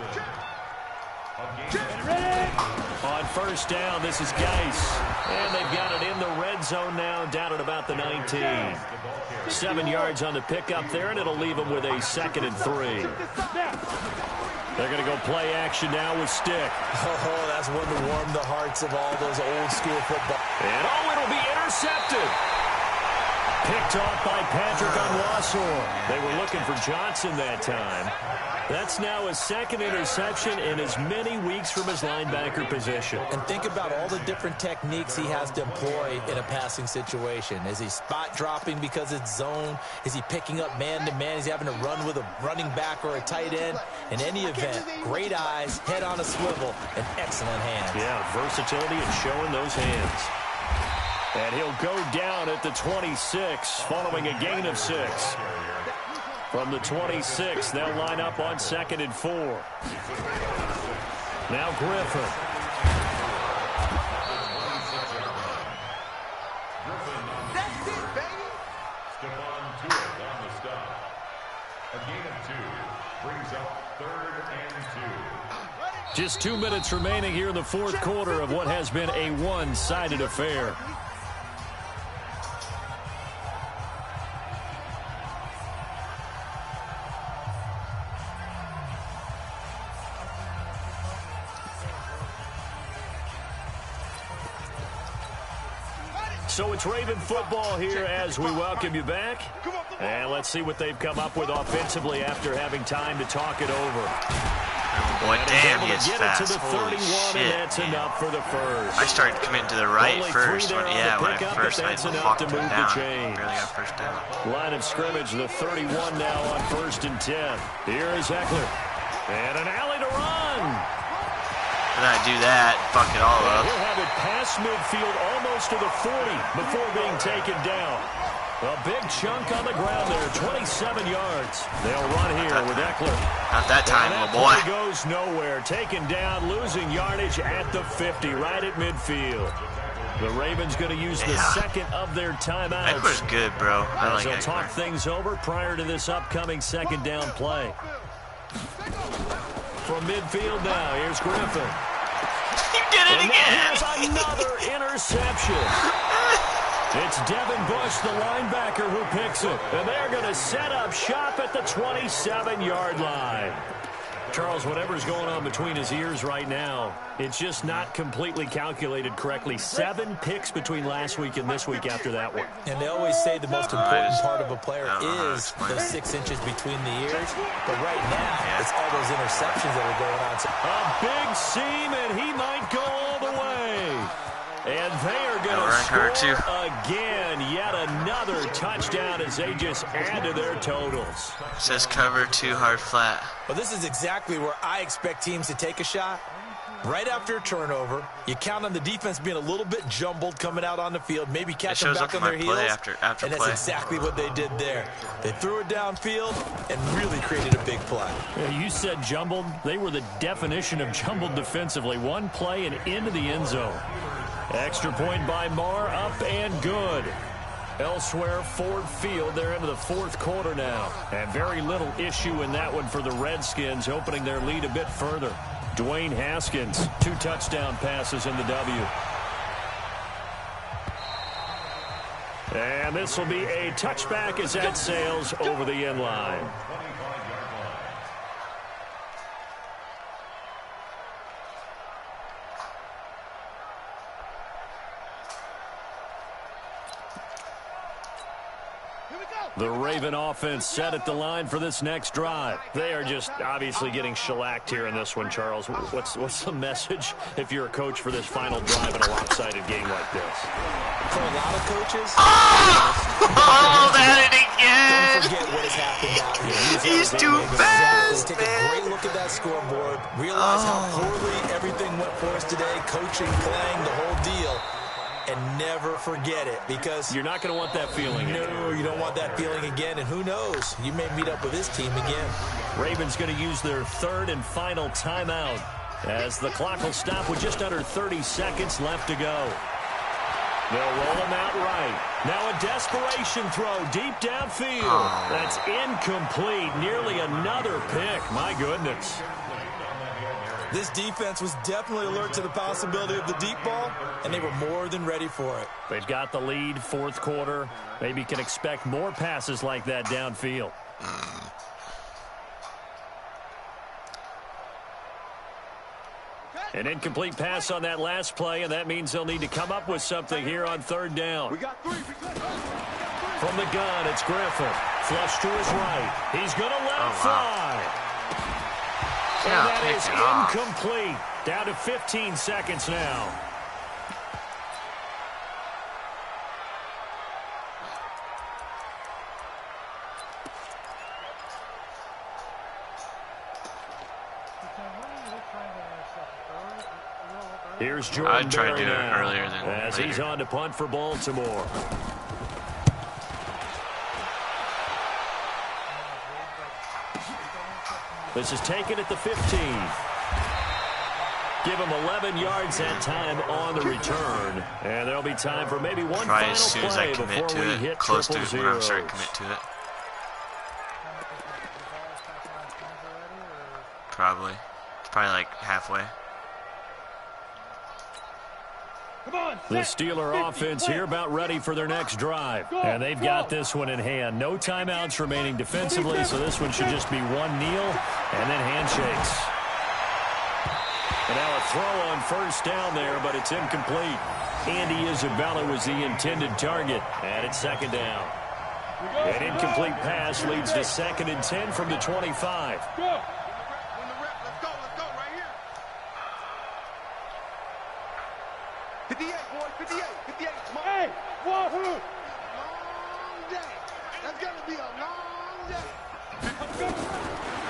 On first down, this is Geis. And they've got it in the red zone now, down at about the 19. 7 yards on the pickup there, and it'll leave them with a 2nd and 3. They're going to go play action now with Stick. Oh, that's one to warm the hearts of all those old school football. And it'll be intercepted. Picked off by Patrick Onwuasor. They were looking for Johnson that time. That's now his second interception in as many weeks from his linebacker position. And think about all the different techniques he has to employ in a passing situation. Is he spot dropping because it's zone? Is he picking up man-to-man? Is he having to run with a running back or a tight end? In any event, great eyes, head on a swivel, and excellent hands. Yeah, versatility and showing those hands. And he'll go down at the 26 following a gain of 6. From the 26, they'll line up on 2nd and 4. Now Griffin. That's it, baby. Stephon Tuitt on the stop. A gain of 2 brings up 3rd and 2. Just 2 minutes remaining here in the fourth quarter of what has been a one-sided affair. So it's Raven football here as we welcome you back. And let's see what they've come up with offensively after having time to talk it over. Boy, damn, he is get fast. it to the 31, Holy shit, and that's man. enough for the first. I started committing to the right Only first. 3 there on Yeah, the when I pickup, first but I that's enough walked to him move down. the chains. Barely got first down. Line of scrimmage, the 31 now on 1st and 10. Here is Eckler. And an alley to run. And I do that, fuck it all up. He'll have it past midfield almost to the 40 before being taken down. A big chunk on the ground there, 27 yards. They'll run here with Eckler. Not that time, and that little boy. play goes nowhere. Taken down, losing yardage at the 50, right at midfield. The Ravens going to use the second of their timeouts. Eckler's good, bro. I like They'll talk Eckler. things over prior to this upcoming second down play. From midfield now, here's Griffin. You did it And again. now here's another interception. It's Devin Bush, the linebacker, who picks it. And they're going to set up shop at the 27-yard line. Charles, whatever's going on between his ears right now, it's just not completely calculated correctly. 7 picks between last week and this week after that one. And they always say the most important part of a player is those 6 inches between the ears. But right now, it's all those interceptions that are going on. A big seam, and he might go all the way. And they are going to score again. Yet another touchdown as they just add to their totals. It says cover 2 hard flat. Well, this is exactly where I expect teams to take a shot. Right after a turnover, you count on the defense being a little bit jumbled coming out on the field, maybe catch them back on their heels. After and that's exactly what they did there. They threw it downfield and really created a big play. Yeah, you said jumbled. They were the definition of jumbled defensively. One play and into the end zone. Extra point by Marr, up and good. Elsewhere, Ford Field, they're into the fourth quarter now. And very little issue in that one for the Redskins, opening their lead a bit further. Dwayne Haskins, 2 touchdown passes in the W. And this will be a touchback as that sails over the end line. The Raven offense set at the line for this next drive. They are just obviously getting shellacked here in this one, Charles. What's the message if you're a coach for this final drive in a lopsided game like this? For a lot of coaches, at it again. don't forget what has happened out here. He's too fast, Take a great look at that scoreboard. Realize how poorly everything went for us today. Coaching, playing, the whole deal. And never forget it, because You're not going to want that feeling again. no, you don't want that feeling again. And who knows, you may meet up with this team again. Ravens going to use their third and final timeout as the clock will stop with just under 30 seconds left to go. They'll roll him out right. Now a desperation throw deep downfield. That's incomplete. Nearly another pick. My goodness. This defense was definitely alert to the possibility of the deep ball, and they were more than ready for it. They've got the lead, fourth quarter. Maybe can expect more passes like that downfield. An incomplete pass on that last play, and that means they'll need to come up with something here on third down. We got 3. From the gun, it's Griffin. Flush to his right. He's going to let it fly. And that is incomplete. Down to 15 seconds now. Here's Jordan. I'd try to do it earlier than as later. He's on to punt for Baltimore. This is taken at the 15. Give him 11 yards that time on the return. And there'll be time for maybe one Try final as soon as I play commit before we to hit it, close to triple it when I'm starting zeros. to commit to it. Probably. It's probably like halfway. The Steeler offense here about ready for their next drive. And they've got this one in hand. No timeouts remaining defensively, so this one should just be one kneel and then handshakes. And now a throw on first down there, but it's incomplete. Andy Isabella was the intended target, and it's second down. An incomplete pass leads to 2nd and 10 from the 25.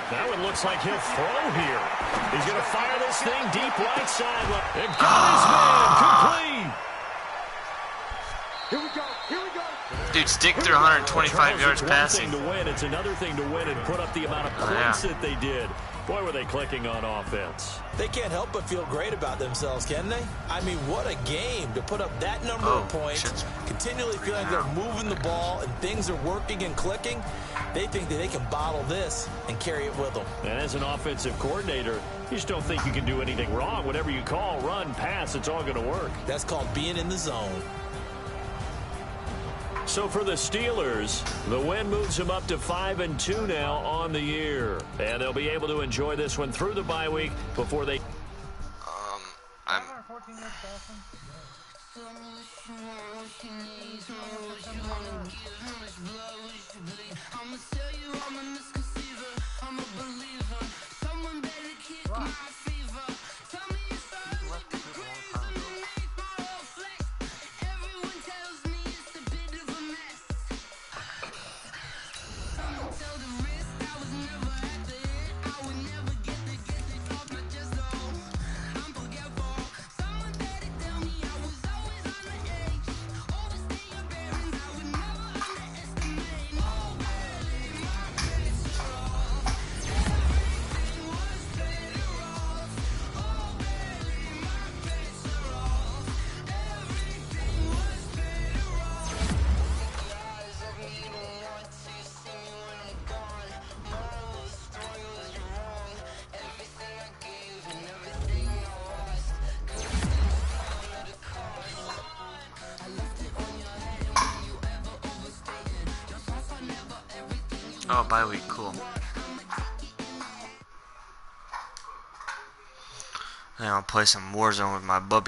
That one looks like he'll throw here. He's going to fire this thing deep right side. And got his man complete. Here we go. Here we go. Dude, stick through 125 yards passing. It's one thing to win. It's another thing to win and put up the amount of points that they did. Boy, were they clicking on offense. They can't help but feel great about themselves, can they? I mean, what a game to put up that number of points, continually feeling like they're moving the ball and things are working and clicking. They think that they can bottle this and carry it with them. And as an offensive coordinator, you just don't think you can do anything wrong. Whatever you call, run, pass, it's all going to work. That's called being in the zone. So for the Steelers, the win moves them up to 5-2 now on the year. And they'll be able to enjoy this one through the bye week before they... Oh, bye week, cool. Then I'll play some Warzone with my bubby.